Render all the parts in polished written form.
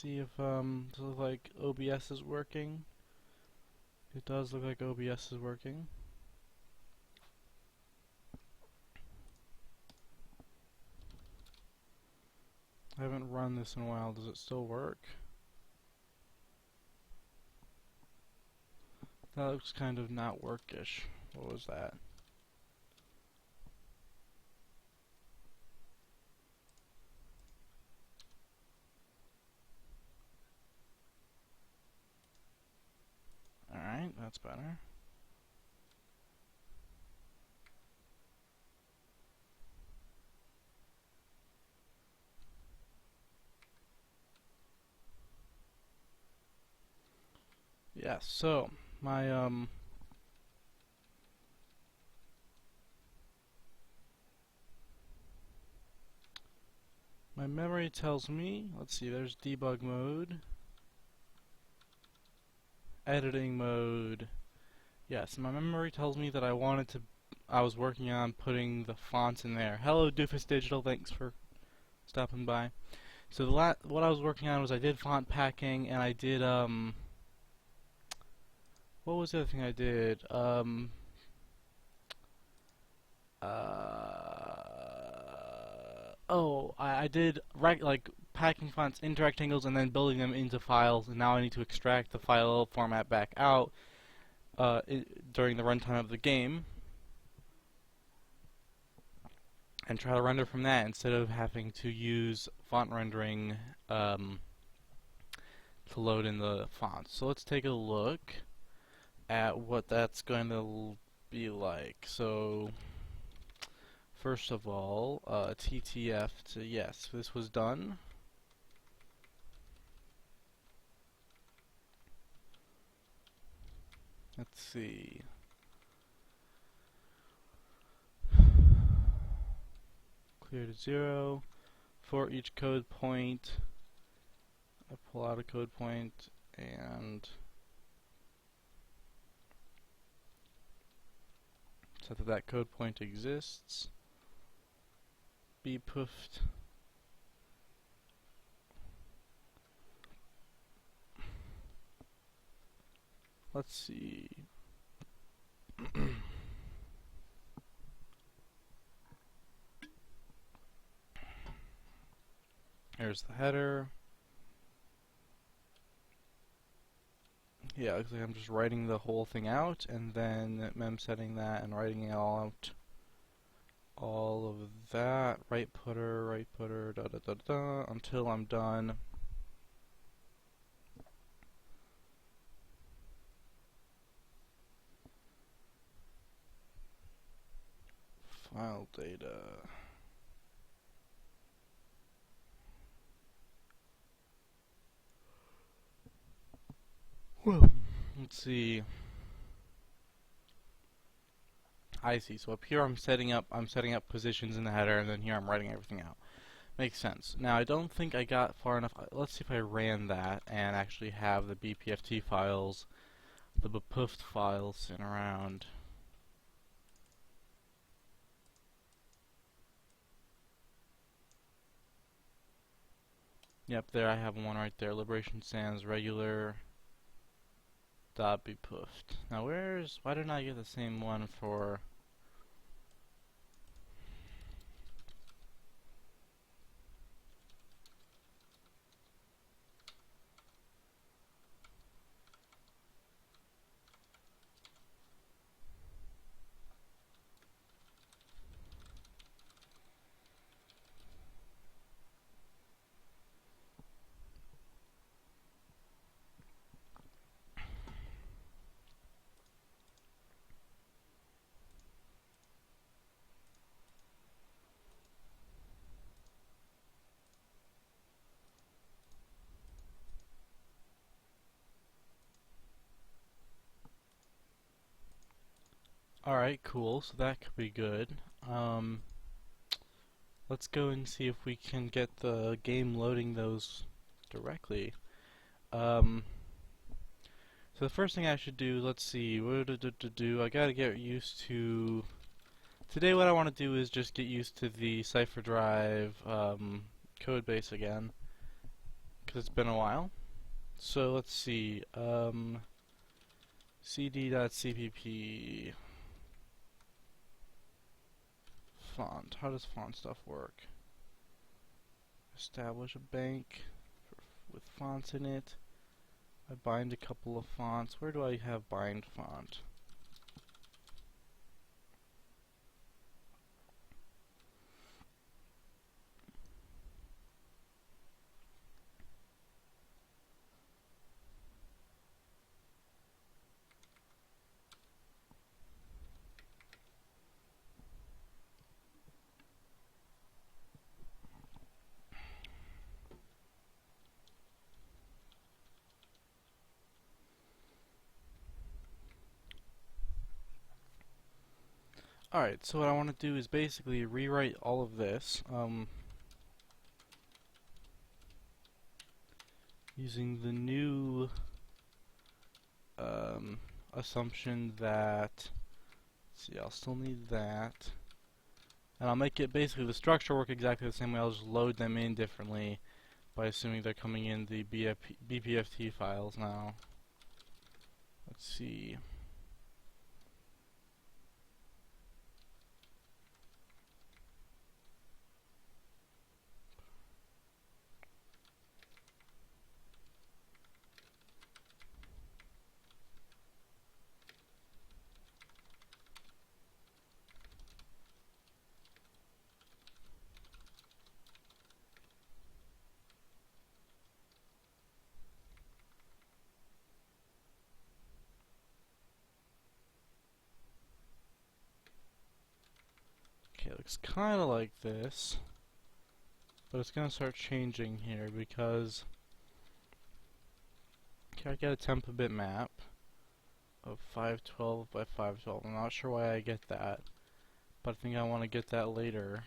see if does it look like OBS is working. It does look like OBS is working. I haven't run this in a while. Does it still work? That looks kind of not workish. What was that? Alright, that's better. Yeah, so my my memory tells me, let's see, there's debug mode, editing mode. Yes, my memory tells me that I was working on putting the fonts in there. Hello Doofus Digital, thanks for stopping by. So what I was working on was I did font packing, and I did what was the other thing I did? I did like packing fonts into rectangles and then building them into files, and now I need to extract the file format back out during the runtime of the game and try to render from that instead of having to use font rendering to load in the fonts. So let's take a look at what that's going to be like. So first of all, TTF to yes, this was done. Let's see. Clear to 0 for each code point. I pull out a code point and set that code point exists. Be poofed. Let's see. Here's the header. Yeah, looks like I'm just writing the whole thing out and then mem setting that and writing it all out. All of that, right putter, da da da da, until I'm done. File data. Well, let's see. I see. So up here I'm setting up positions in the header, and then here I'm writing everything out. Makes sense. Now I don't think I got far enough. Let's see if I ran that and actually have the BPFT files, the bpft files sitting around. Yep, there I have one right there. Liberation Sans regular dot bpft. Now why didn't I get the same one for? Alright, cool, so that could be good. Let's go and see if we can get the game loading those directly. So the first thing I should do, let's see, I gotta get used to... Today what I want to do is just get used to the Cipher drive code base again. because it's been a while. So let's see, cd.cpp font. How does font stuff work? Establish a bank with fonts in it. I bind a couple of fonts. Where do I have bind font? Alright, so what I want to do is basically rewrite all of this using the new assumption that, let's see, I'll still need that, and I'll make it basically the structure work exactly the same way. I'll just load them in differently by assuming they're coming in the BPFT files now. Let's see. Okay, it looks kind of like this, but it's going to start changing here because I get a template bitmap of 512 by 512. I'm not sure why I get that, but I think I want to get that later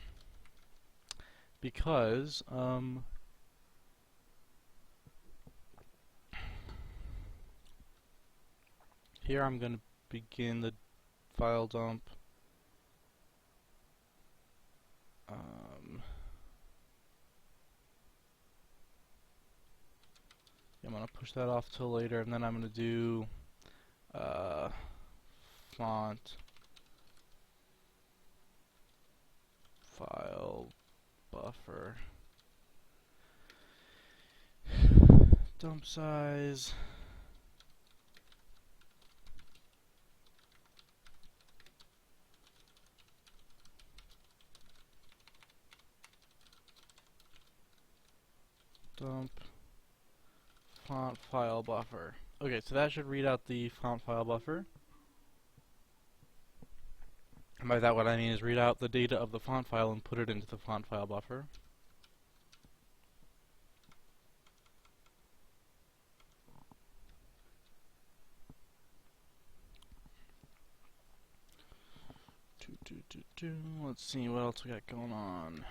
because here I'm going to begin the file dump. I'm going to push that off till later, and then I'm going to do font file buffer dump size dump font file buffer. Okay, so that should read out the font file buffer. And by that what I mean is read out the data of the font file and put it into the font file buffer. Let's see what else we got going on.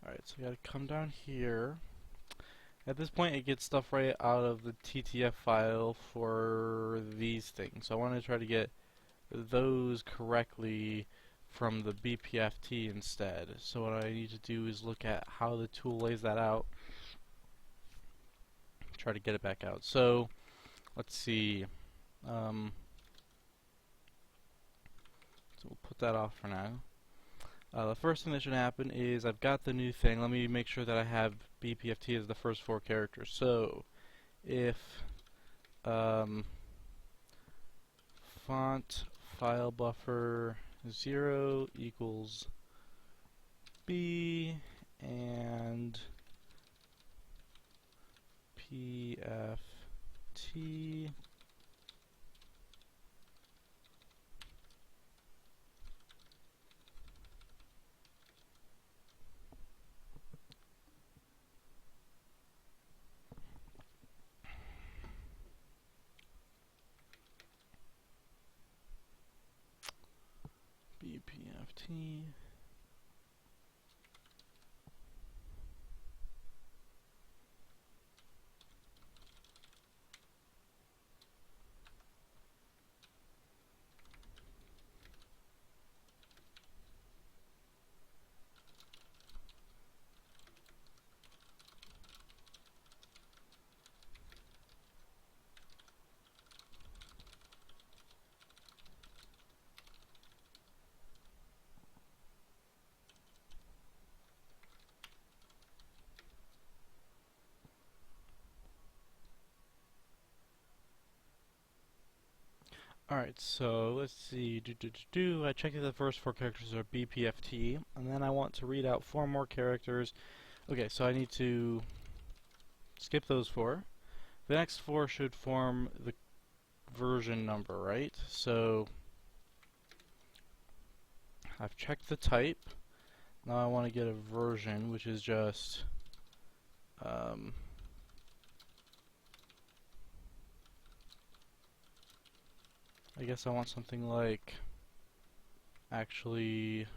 Alright, so we gotta come down here. At this point it gets stuff right out of the TTF file for these things. So I want to try to get those correctly from the BPFT instead. So what I need to do is look at how the tool lays that out. Try to get it back out. So let's see. So we'll put that off for now. The first thing that should happen is I've got the new thing. Let me make sure that I have BPFT as the first 4 characters. So if font file buffer 0 equals B and PFT BPFT Alright, so let's see. I checked that the first four characters are BPFT, and then I want to read out four more characters. Okay, so I need to skip those four. The next four should form the version number, right? So I've checked the type. Now I want to get a version, which is just I guess I want something like actually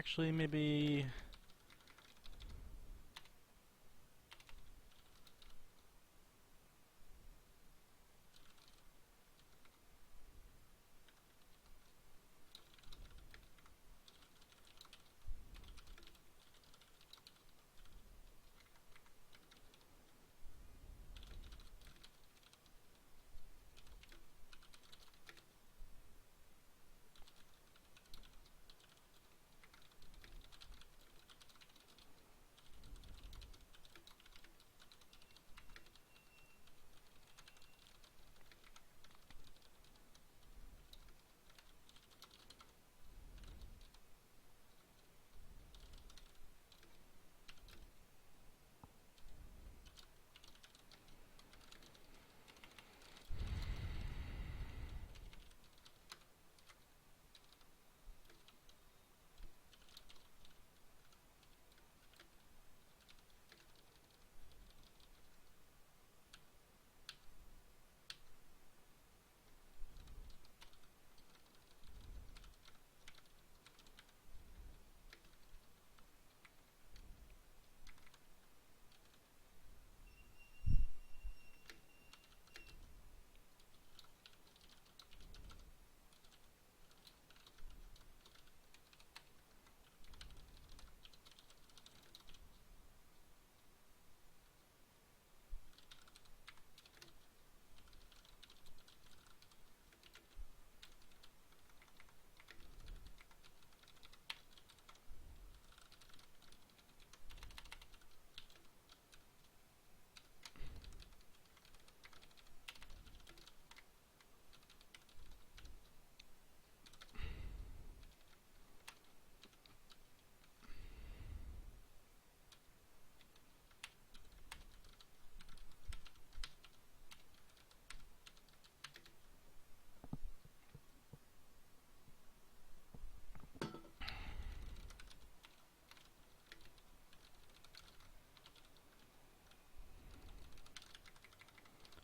actually maybe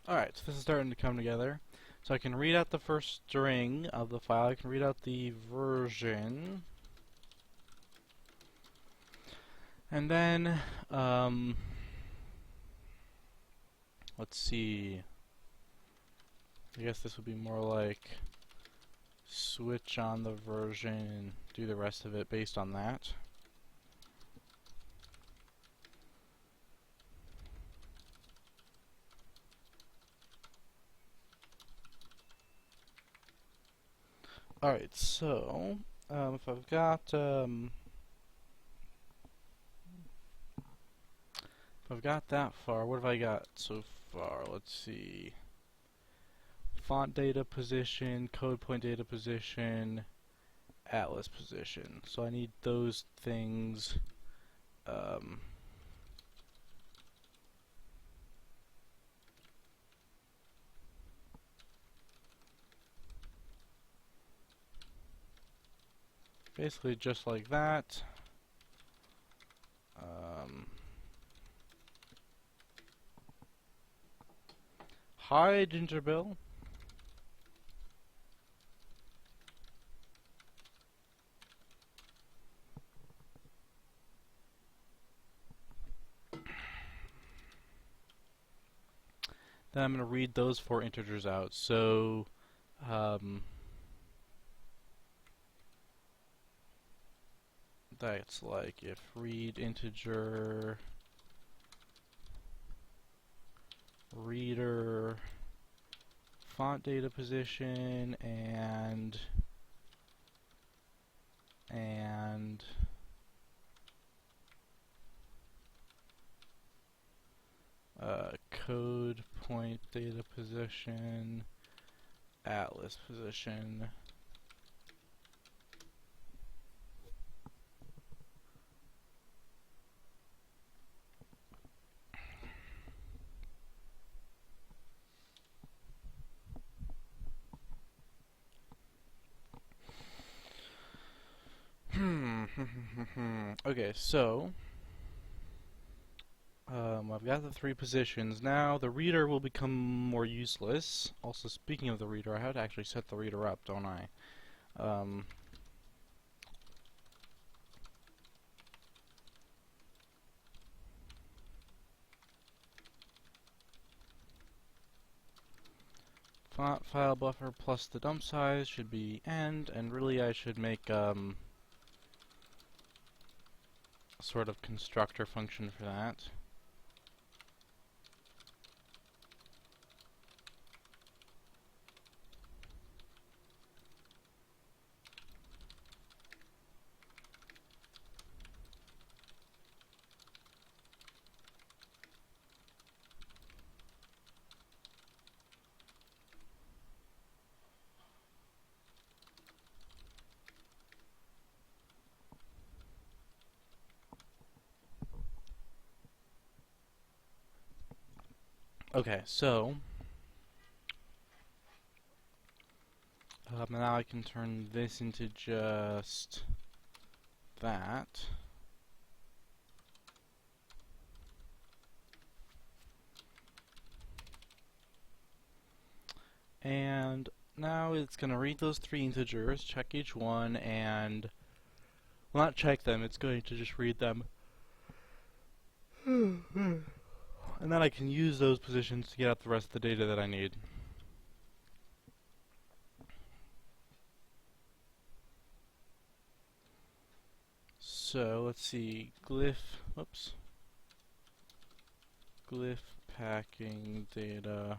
alright, so this is starting to come together. So I can read out the first string of the file, I can read out the version, and then let's see, I guess this would be more like switch on the version and do the rest of it based on that. Alright, so if I've got that far, what have I got so far? Let's see. Font data position, code point data position, atlas position. So I need those things basically just like that. Hi, Ginger Bill. Then I'm going to read those 4 integers out. So, that's like if read integer reader font data position and code point data position atlas position. Okay, so I've got the 3 positions. Now the reader will become more useless. Also, speaking of the reader, I have to actually set the reader up, don't I? Font file buffer plus the dump size should be end, and really I should make a sort of constructor function for that. Okay, so now I can turn this into just that. And now it's going to read those 3 integers, check each one, and, well, not check them, it's going to just read them. And then I can use those positions to get out the rest of the data that I need. So let's see, glyph packing data.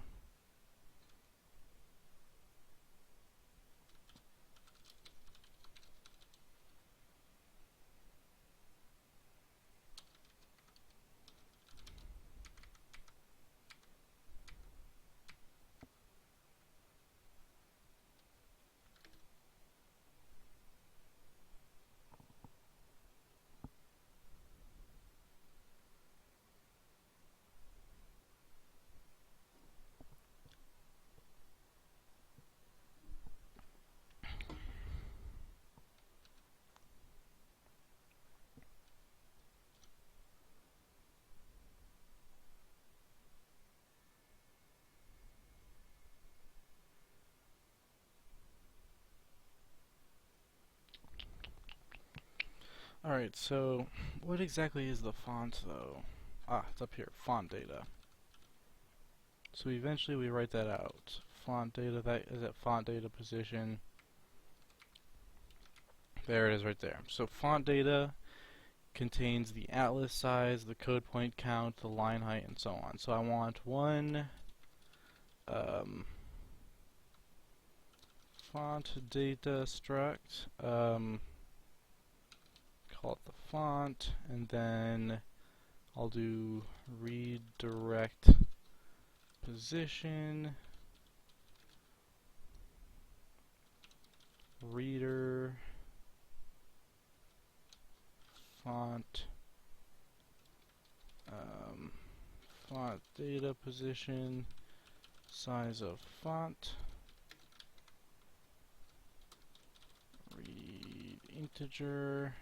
Alright, so what exactly is the font though? Ah, it's up here, font data. So eventually we write that out. Font data, that is at font data position. There it is right there. So font data contains the atlas size, the code point count, the line height, and so on. So I want one font data struct, call it the font, and then I'll do redirect position, reader, font, font data position, size of font, read integer.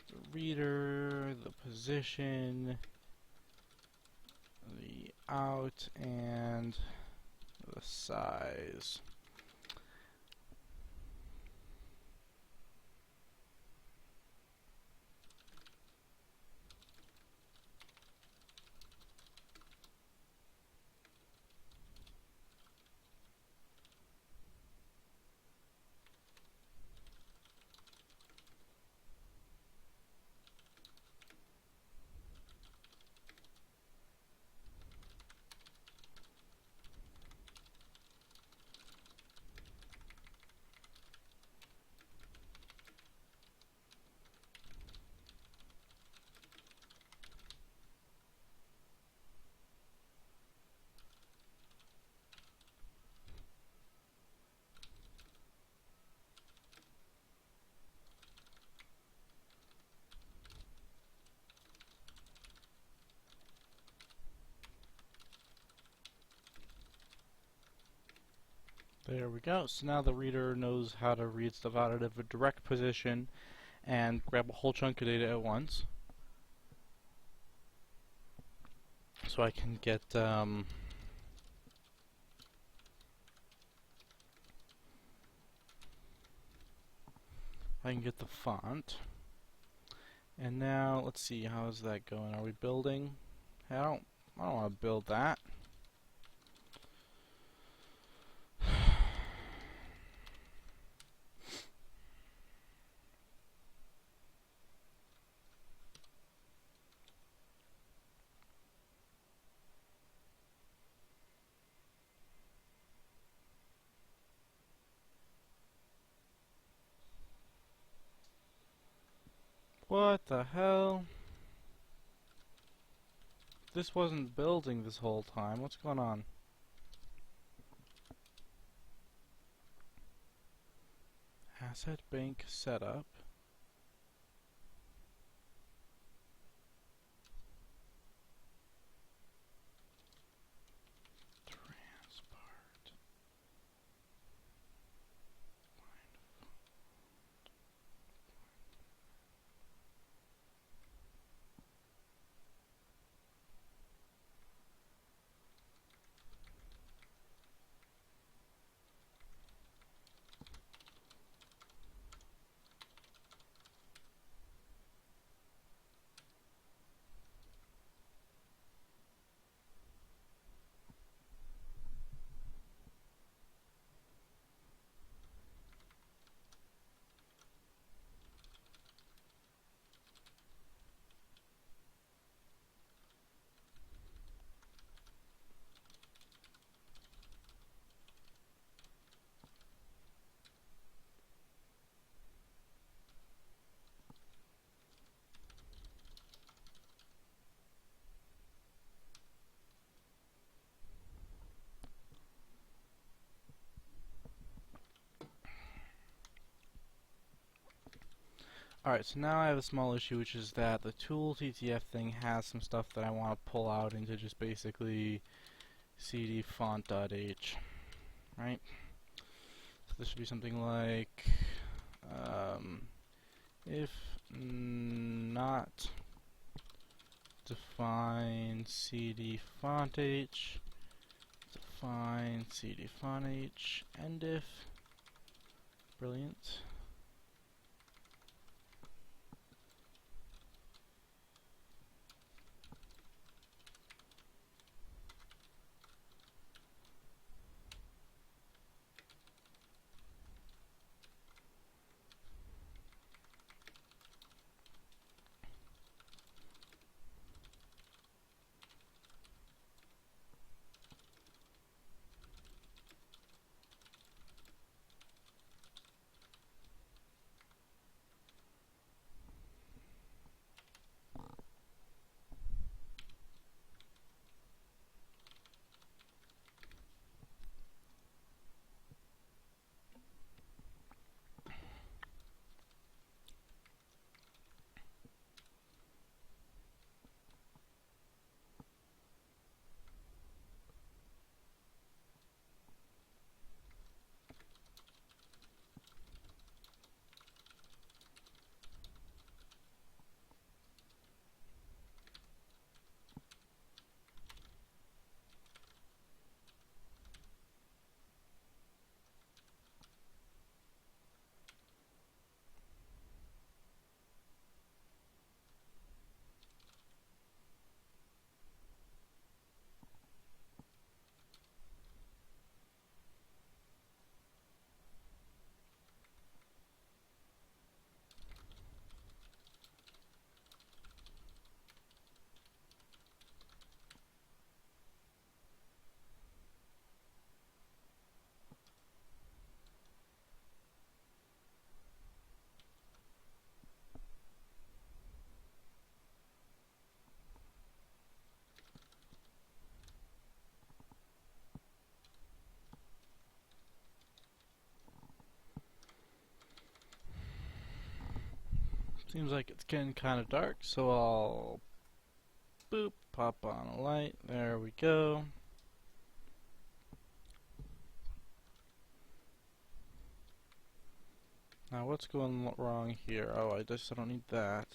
The reader, the position, the out, and the size. There we go. So now the reader knows how to read stuff out of a direct position and grab a whole chunk of data at once. So I can get the font. And now let's see, how's that going? Are we building? I don't want to build that. What the hell? This wasn't building this whole time. What's going on? Asset bank setup. Transport. Alright, so now I have a small issue, which is that the tool TTF thing has some stuff that I want to pull out into just basically cd font.h, right? So this should be something like if not define cd font h, define cd font h, and if brilliant. Seems like it's getting kind of dark, so I'll boop, pop on a light. There we go. Now what's going wrong here? Oh, I don't need that.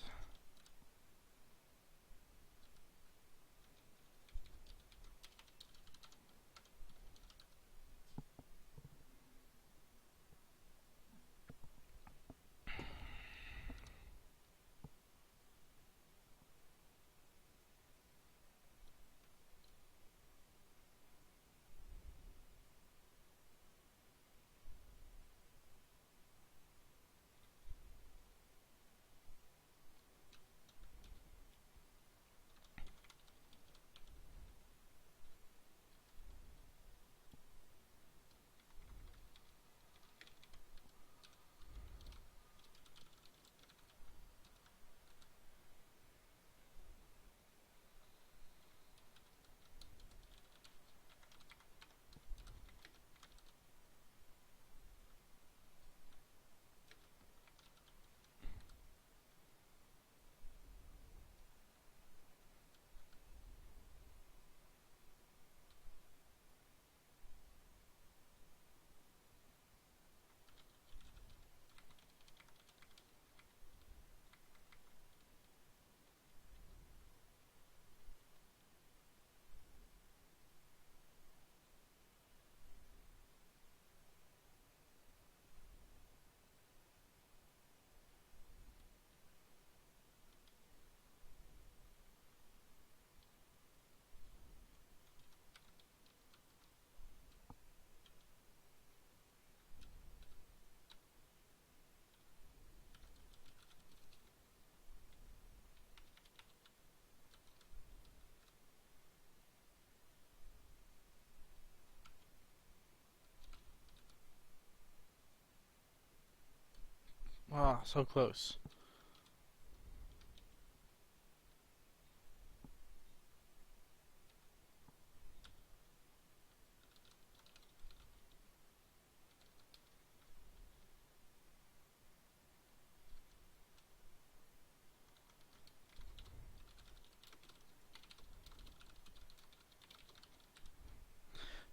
Ah, so close.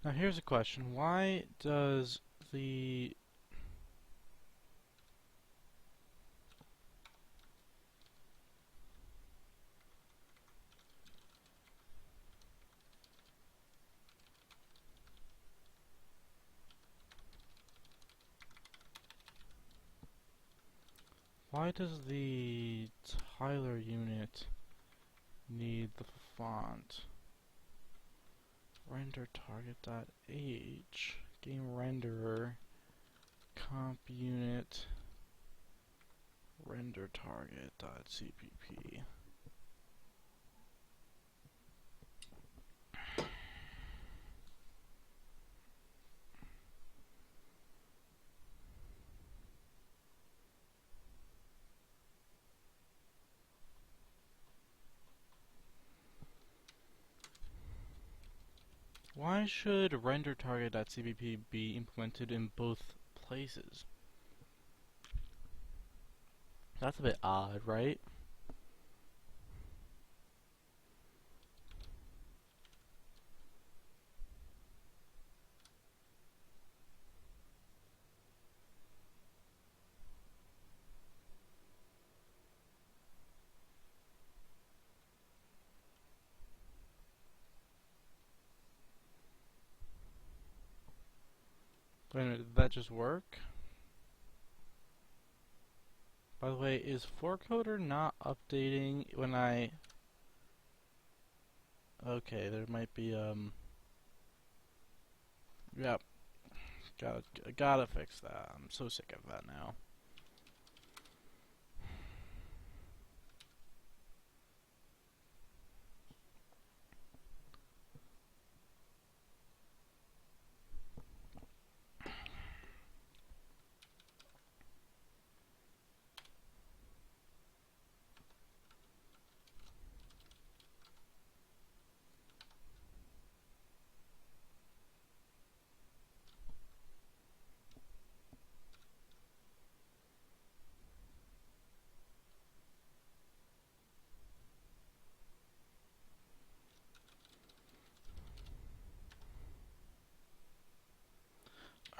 Now here's a question. Why does the Tyler unit need the font? Render target.h game renderer comp unit render target.cpp. Why should render target.cpp be implemented in both places? That's a bit odd, right? Wait a minute, did that just work? By the way, is forecoder not updating when I... Okay, there might be, Yep, gotta fix that. I'm so sick of that now.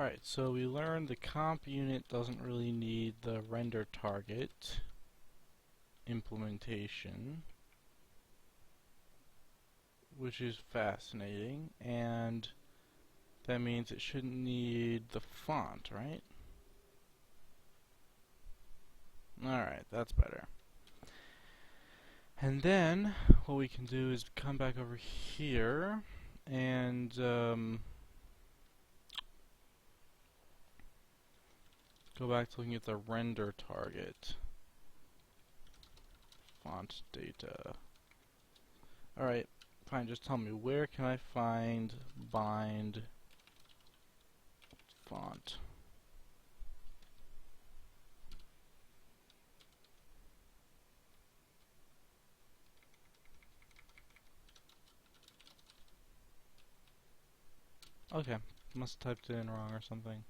Alright, so we learned the comp unit doesn't really need the render target implementation, which is fascinating, and that means it shouldn't need the font, right? Alright, that's better. And then what we can do is come back over here and go back to looking at the render target. Font data. Alright, fine, just tell me, where can I find bind font? Okay, must have typed it in wrong or something.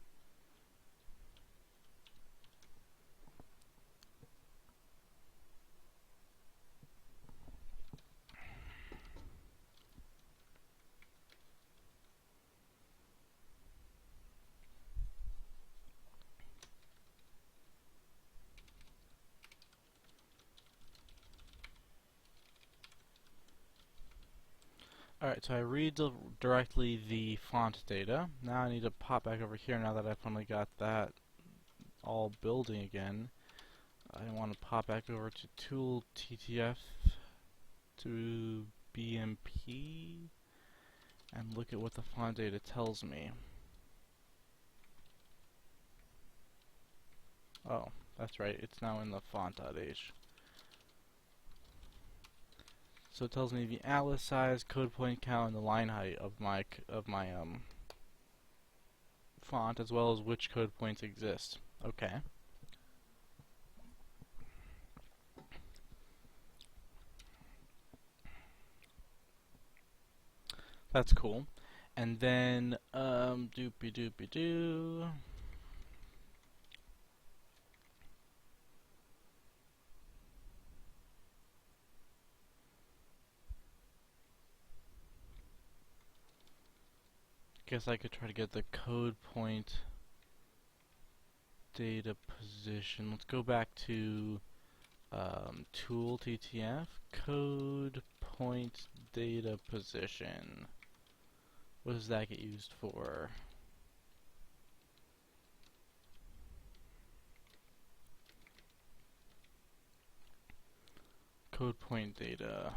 Alright, so I read directly the font data. Now I need to pop back over here now that I've finally got that all building again. I want to pop back over to Tool TTF to BMP and look at what the font data tells me. Oh, that's right, it's now in the font.h. So it tells me the atlas size, code point count, and the line height of my font, as well as which code points exist. Okay. That's cool. And then, doopy doopy doo. Guess I could try to get the code point data position. Let's go back to tool TTF, code point data position. What does that get used for? Code point data.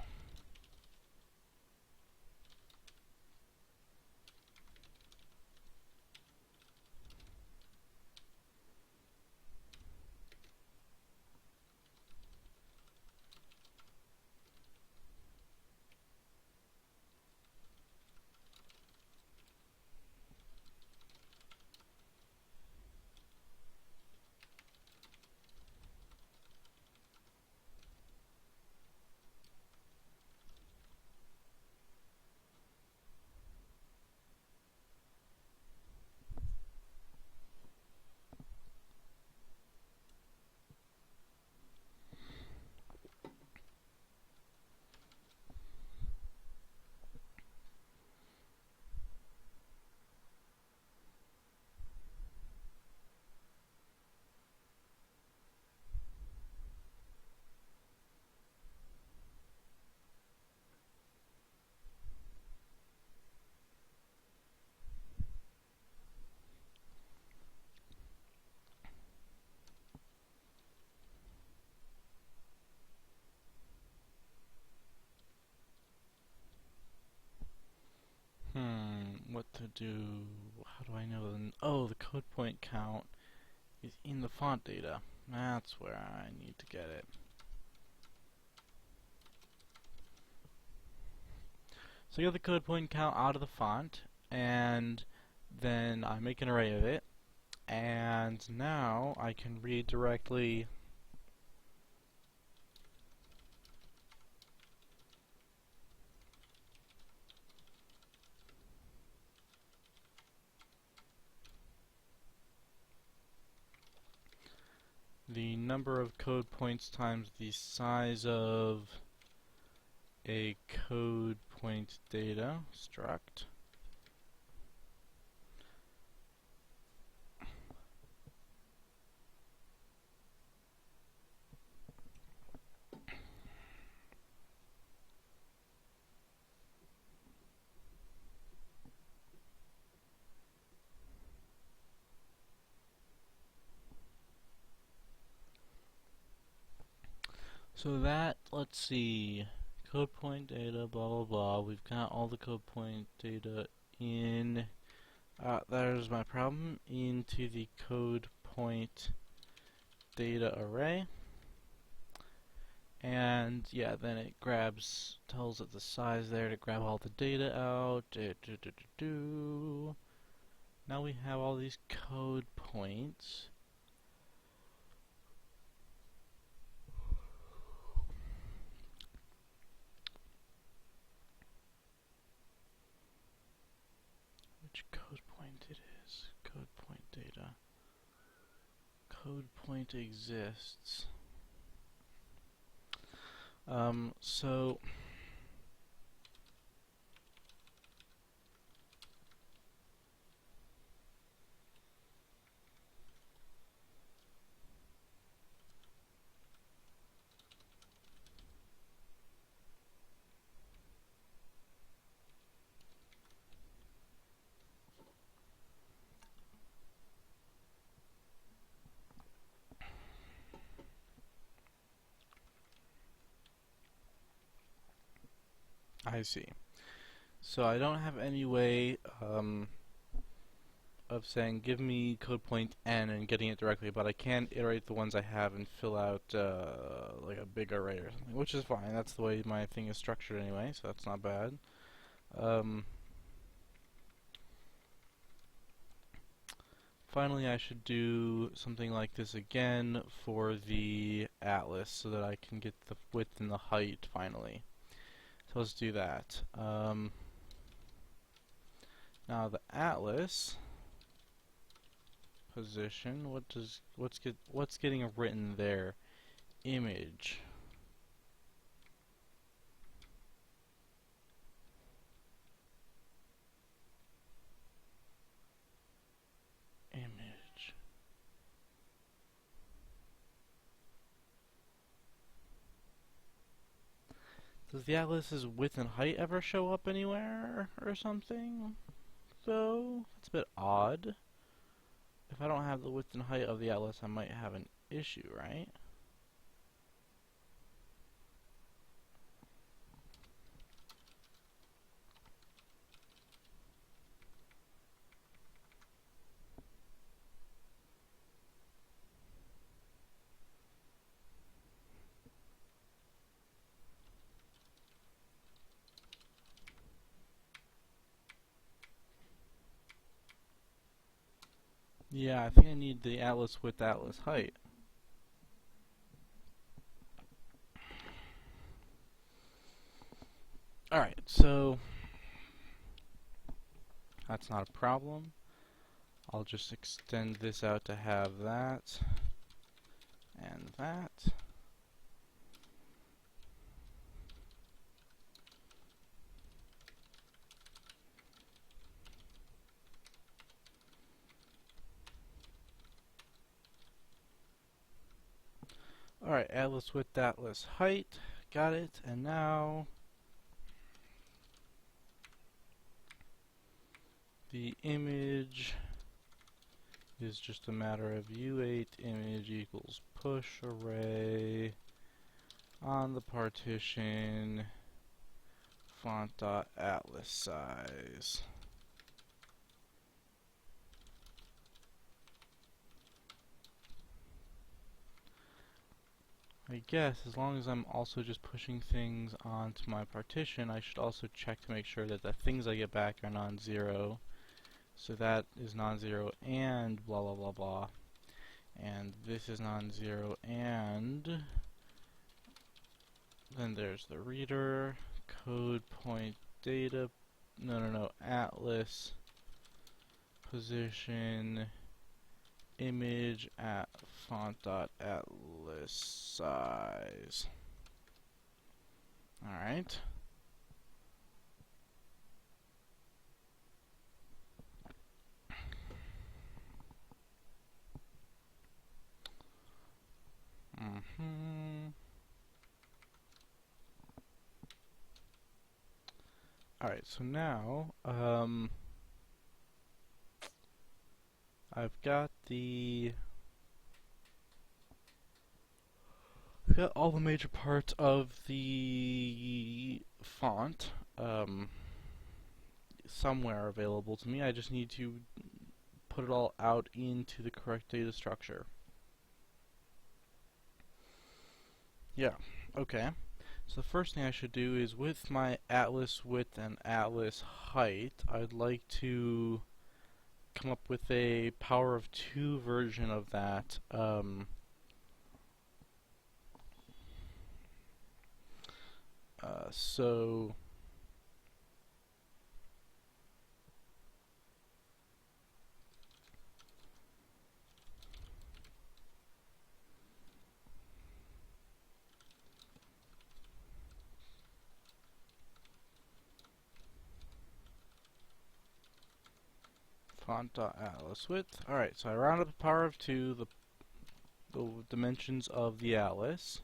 What to do? How do I know? Oh, the code point count is in the font data. That's where I need to get it. So I get the code point count out of the font, and then I make an array of it, and now I can read directly the number of code points times the size of a code point data struct So that, let's see, code point data, blah blah blah. We've got all the code point data in. There's my problem. Into the code point data array. And yeah, then it tells it the size there to grab all the data out. Now we have all these code points. Which code point it is? Code point data. Code point exists. So I see. So I don't have any way of saying give me code point n and getting it directly, but I can iterate the ones I have and fill out like a big array or something, which is fine. That's the way my thing is structured anyway, so that's not bad. Finally, I should do something like this again for the atlas so that I can get the width and the height finally. So let's do that. Now the atlas position, what's getting written there? Image. Image. Does the atlas's width and height ever show up anywhere or something? Though that's a bit odd. If I don't have the width and height of the atlas, I might have an issue, right? Yeah, I think I need the atlas width, atlas height. Alright, so that's not a problem. I'll just extend this out to have that and that. Alright, atlas width, atlas height. Got it. And now the image is just a matter of u8 image equals push array on the partition font.atlas size. I guess as long as I'm also just pushing things onto my partition, I should also check to make sure that the things I get back are non-zero. So that is non-zero and blah blah blah blah. And this is non-zero and then there's the reader, code point data, atlas position image at font.atlas size. Alright. Alright, so now, I've got the we got all the major parts of the font somewhere available to me. I just need to put it all out into the correct data structure. Yeah, okay. So the first thing I should do is with my atlas width and atlas height, I'd like to come up with a power of 2 version of that. So font.atlas width. Alright, so I round up the power of 2, the dimensions of the atlas.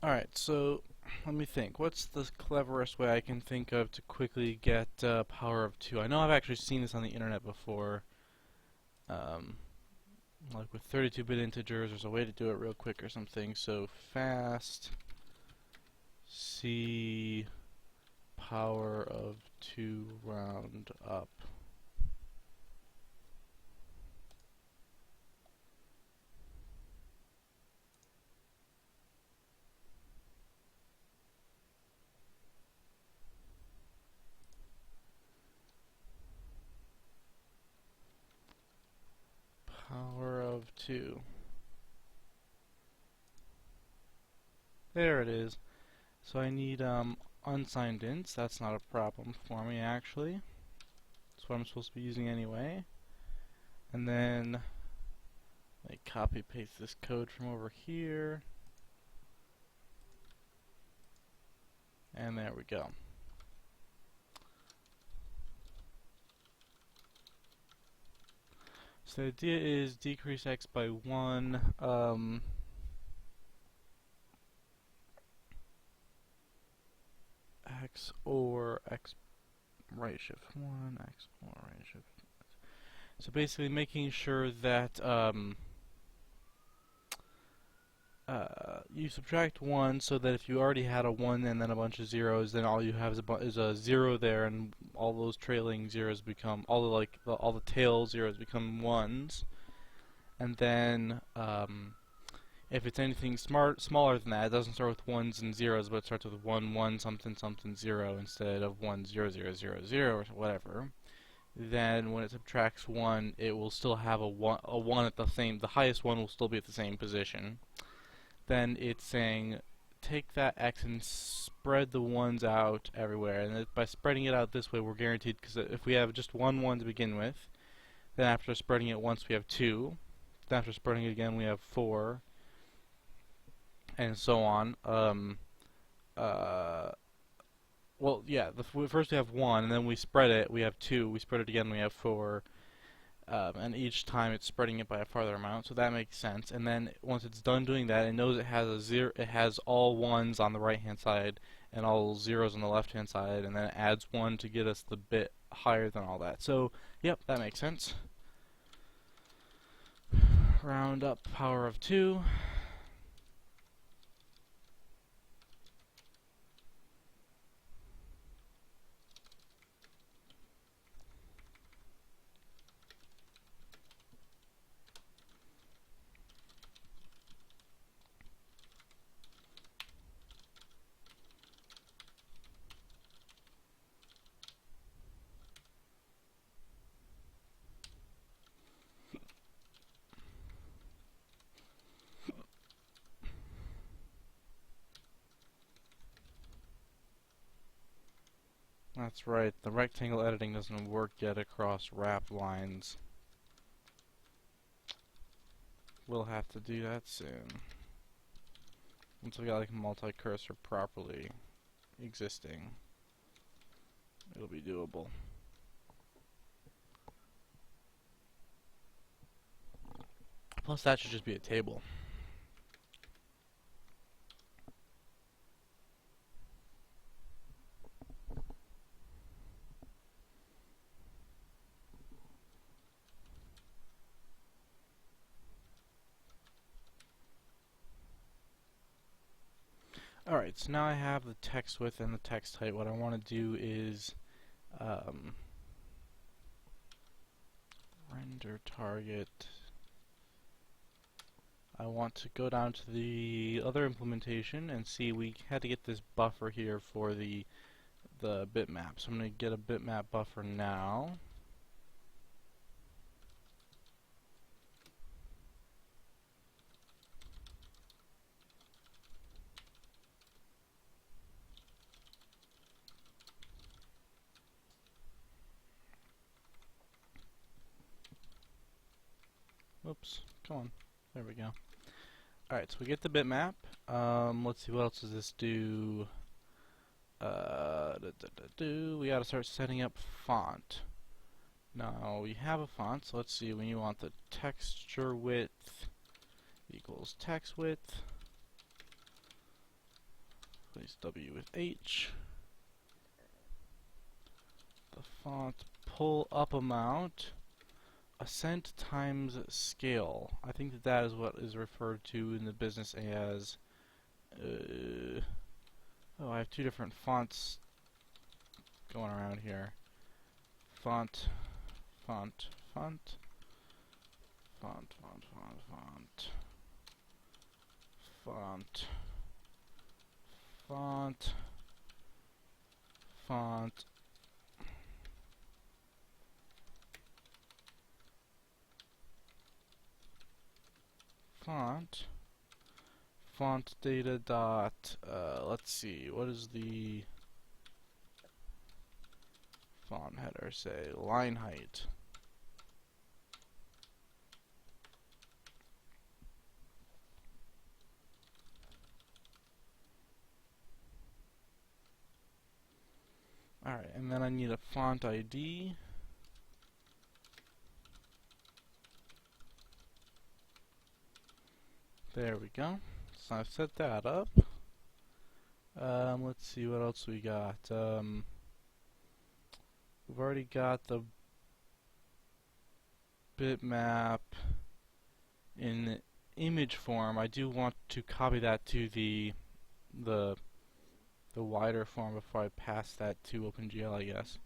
Alright, so let me think. What's the cleverest way I can think of to quickly get power of 2? I know I've actually seen this on the internet before. Like with 32-bit integers, there's a way to do it real quick or something. So fast C power of 2 round up. Power of 2. There it is. So I need unsigned ints. That's not a problem for me actually. That's what I'm supposed to be using anyway. And then I copy paste this code from over here. And there we go. So the idea is decrease x by 1. X or x right shift 1, x or right shift. So basically making sure that you subtract 1 so that if you already had a 1 and then a bunch of zeros, then all you have is a 0 there, and all those trailing zeros become, all the tail zeros become 1s. And then if it's anything smaller than that, it doesn't start with 1s and zeros, but it starts with 1 1 something something 0 instead of 1 0 0 0 0 or whatever. Then when it subtracts 1, it will still have a 1 at the highest one will still be at the same position. Then it's saying take that x and spread the 1s out everywhere, and by spreading it out this way we're guaranteed, because if we have just 1 1 to begin with, then after spreading it once we have 2, then after spreading it again we have 4, and so on. Well, yeah, first we have 1, and then we spread it, we have 2, we spread it again, we have 4, and each time it's spreading it by a farther amount, so that makes sense. And then once it's done doing that, it knows it has all 1s on the right hand side and all 0s on the left hand side, and then it adds 1 to get us the bit higher than all that. So, yep, that makes sense. Round up power of 2. That's right, the rectangle editing doesn't work yet across wrap lines. We'll have to do that soon. Once we got like multi-cursor properly existing, it'll be doable. Plus that should just be a table. Alright, so now I have the text width and the text height. What I want to do is render target. I want to go down to the other implementation and see we had to get this buffer here for the bitmap. So I'm going to get a bitmap buffer now. Whoops, come on. There we go. Alright, so we get the bitmap. Let's see, what else does this do? We gotta start setting up font. Now, we have a font, so let's see, when you want the texture width equals text width, place W with H. The font pull up amount, ascent times scale. I think that that is what is referred to in the business as, oh, I have two different fonts going around here. Font, font, font, font, font, font, font, font, font, font, font, font data dot, let's see, what is the font header say? Line height. Alright, and then I need a font ID. There we go. So I've set that up. Let's see what else we got. We've already got the bitmap in image form. I do want to copy that to the wider form before I pass that to OpenGL, I guess.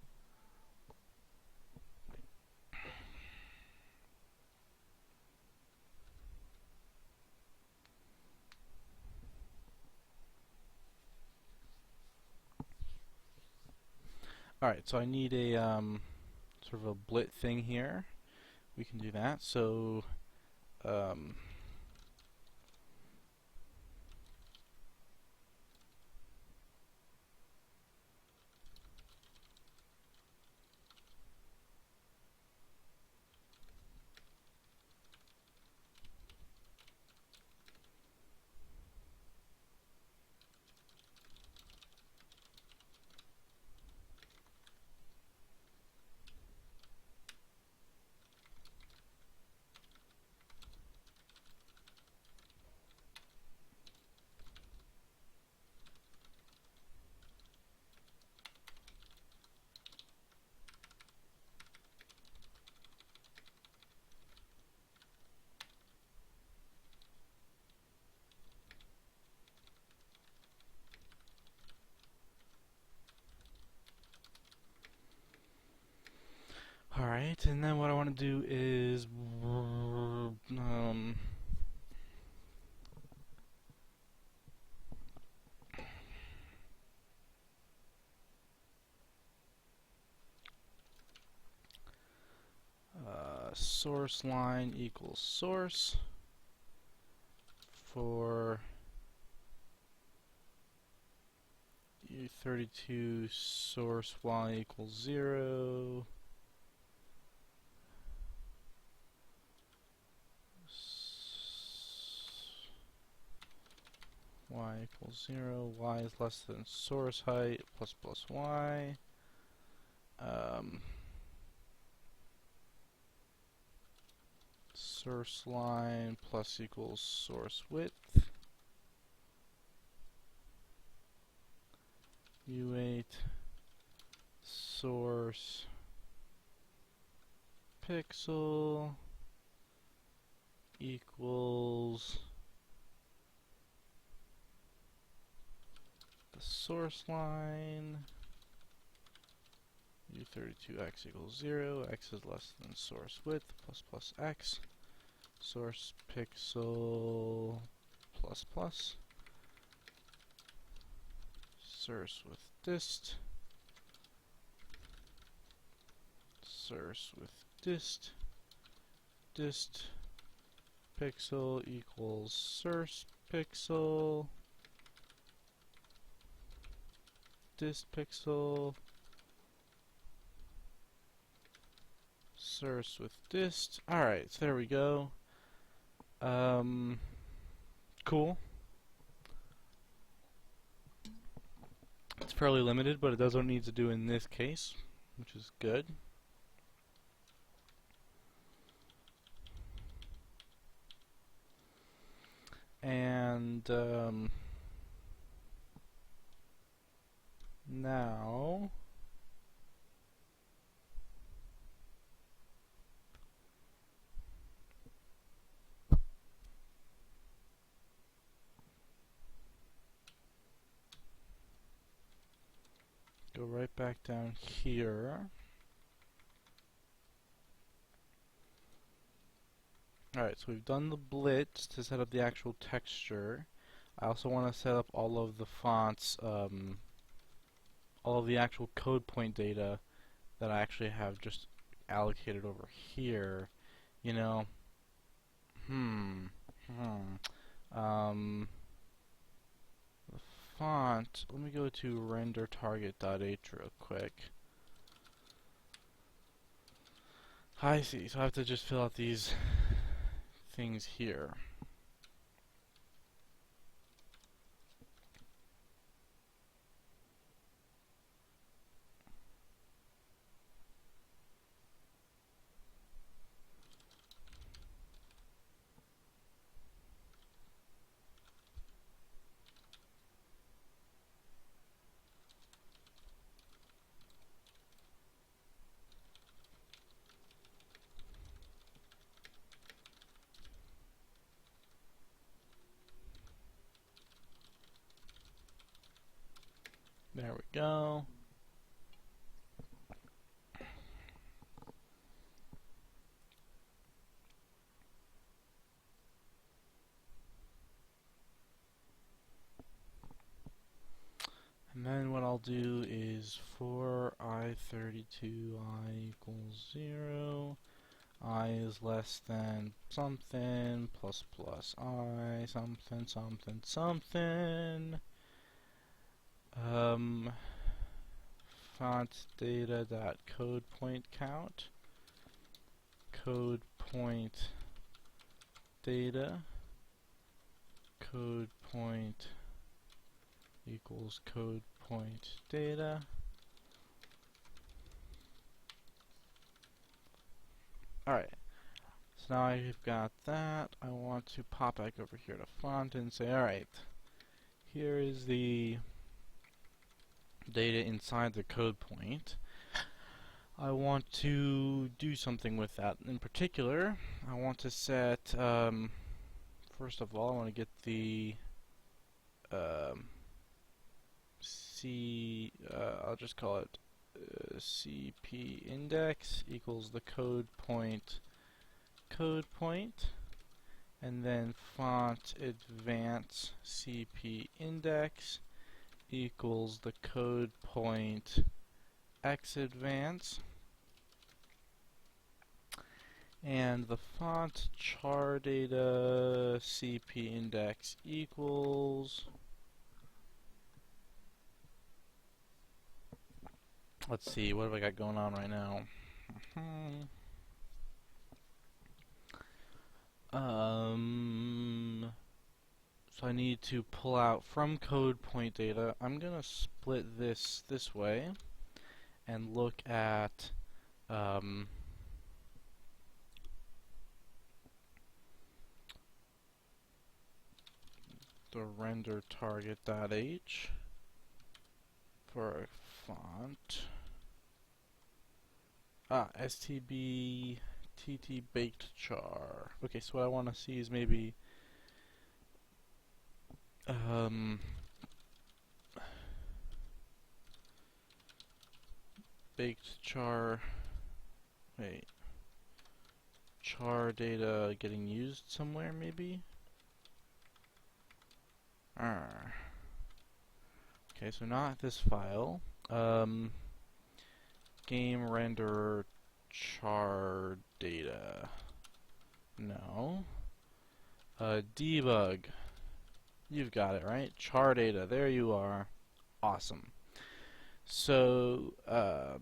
Alright, so I need a sort of a blit thing here. We can do that. So alright, and then what I want to do is source line equals source for U32 source y equals 0. Y equals 0, y is less than source height plus plus y. source line plus equals source width. U8 source pixel equals the source line u32x equals 0, x is less than source width plus plus x, source pixel plus plus, source with dist, source with dist, dist pixel equals source pixel, dist pixel, source with dist. Alright, so there we go. Cool. It's fairly limited, but it does what it needs to do in this case, which is good. And now go right back down here. Alright, so we've done the blitz to set up the actual texture. I also want to set up all of the fonts, all of the actual code point data that I actually have just allocated over here. You know, the font, let me go to render target.h real quick. I see, so I have to just fill out these things here. There we go. And then what I'll do is for I32 I equals 0, I is less than something plus plus I something something something. Font data dot code point count, code point data, code point equals code point data. Alright, so now I've got that. I want to pop back over here to font and say, alright, here is the data inside the code point. I want to do something with that. In particular, I want to set, first of all, I want to get the I'll just call it CP index equals the code point, and then font advance CP index equals the code point x advance, and the font char data CP index equals, let's see, what have I got going on right now? So I need to pull out from code point data. I'm gonna split this way and look at the render target.h for a font. STB TT baked char. Okay, so what I want to see is maybe baked char. Wait, char data getting used somewhere maybe. Okay, so not this file. Game renderer char data. No. Debug. You've got it, right? Char data. There you are. Awesome. So, I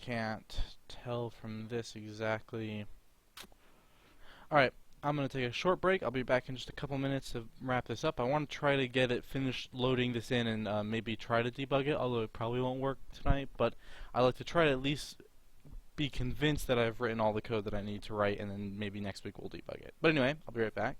can't tell from this exactly. Alright, I'm going to take a short break. I'll be back in just a couple minutes to wrap this up. I want to try to get it finished loading this in and maybe try to debug it, although it probably won't work tonight, but I like to try to at least be convinced that I've written all the code that I need to write, and then maybe next week we'll debug it. But anyway, I'll be right back.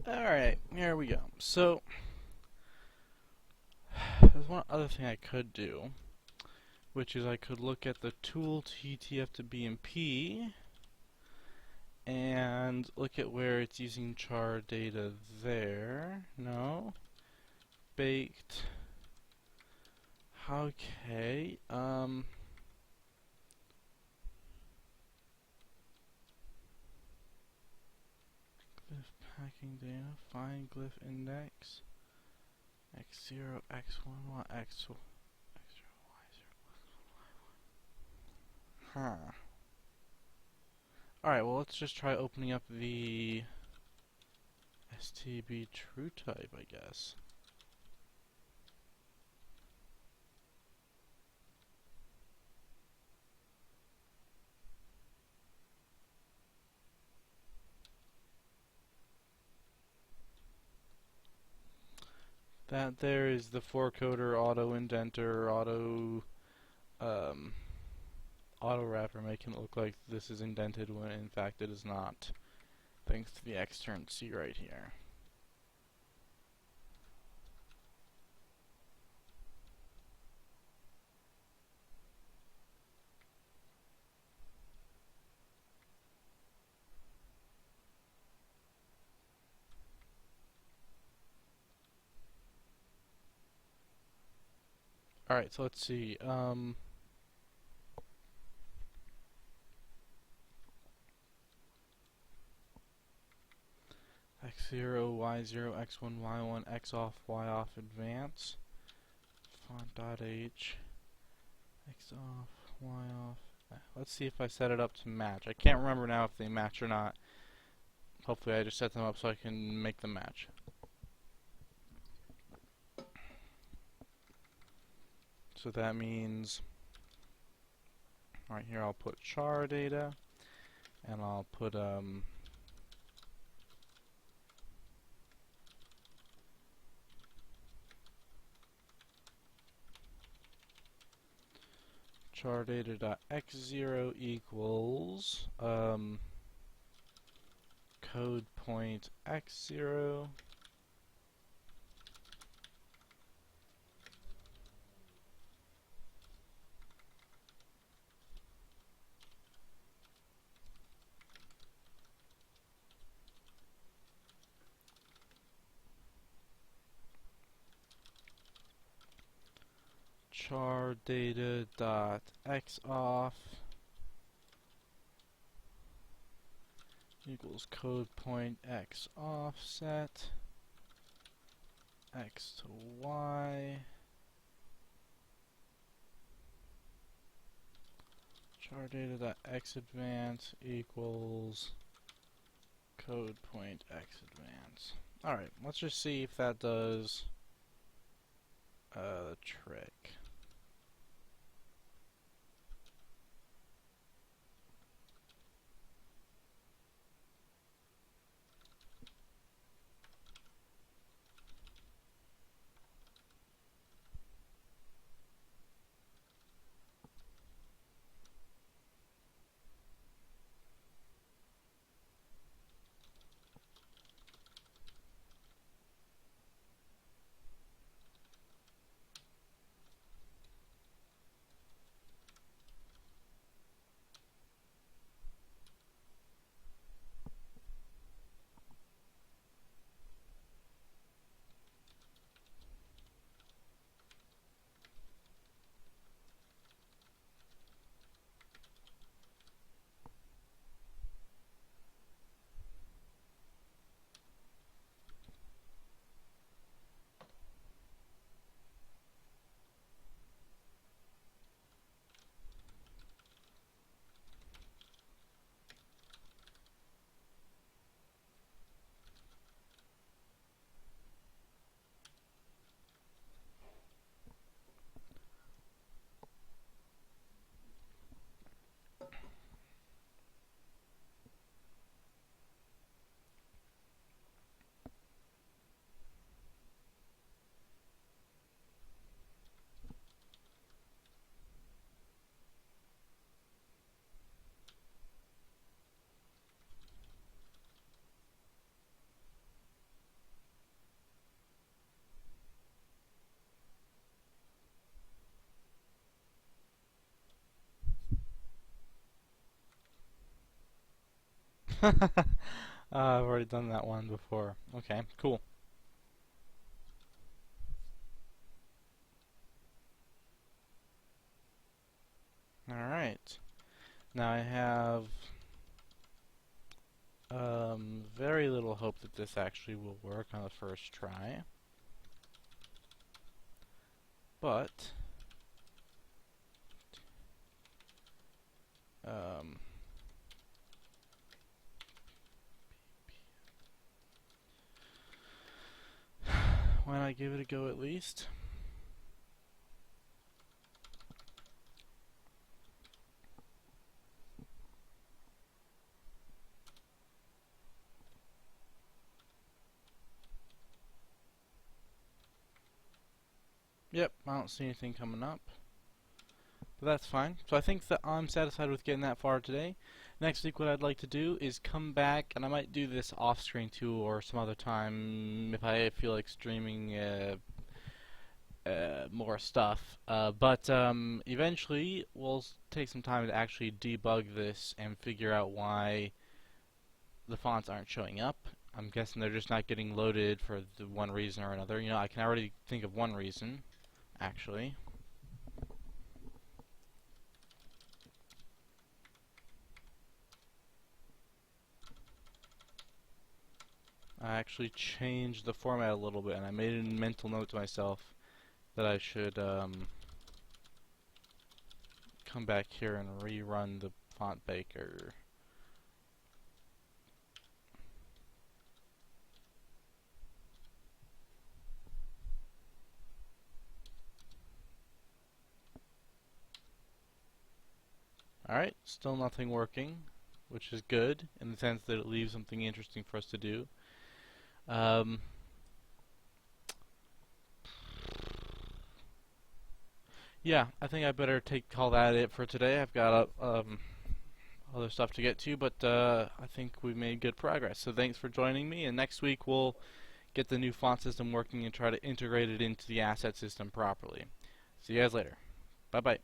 Alright, here we go. So, there's one other thing I could do, which is I could look at the tool TTF to BMP and look at where it's using char data there. No. Baked. Okay. Glyph packing data. Find glyph index. X0, X1, Y, X0, X0, Y0, Huh. Alright, well let's just try opening up the STB true type, I guess. That there is the four-coder auto indenter, auto wrapper, making it look like this is indented when in fact it is not. thanks to the extern C right here. Alright, so let's see. X0, Y0, X1, Y1, X off, Y off, advance. Font.h, X off, Y off. Let's see if I set it up to match. I can't remember now if they match or not. Hopefully I just set them up so I can make them match. So that means, right here I'll put char data, and I'll put char data.x0 equals code point x0 char data dot x off equals code point x offset x to y char data dot x advance equals code point x advance. Alright, let's just see if that does the trick. I've already done that one before. Okay, cool. Alright. Now I have very little hope that this actually will work on the first try. But why not give it a go at least? Yep, I don't see anything coming up. But that's fine. So I think that I'm satisfied with getting that far today. Next week, what I'd like to do is come back, and I might do this off screen too, or some other time if I feel like streaming more stuff. But eventually, we'll take some time to actually debug this and figure out why the fonts aren't showing up. I'm guessing they're just not getting loaded for the one reason or another. You know, I can already think of one reason, actually. I actually changed the format a little bit, and I made a mental note to myself that I should come back here and rerun the font baker. Alright, still nothing working, which is good in the sense that it leaves something interesting for us to do. Yeah, I think I better call that it for today. I've got other stuff to get to, but I think we've made good progress. So thanks for joining me, and next week we'll get the new font system working and try to integrate it into the asset system properly. See you guys later. Bye-bye.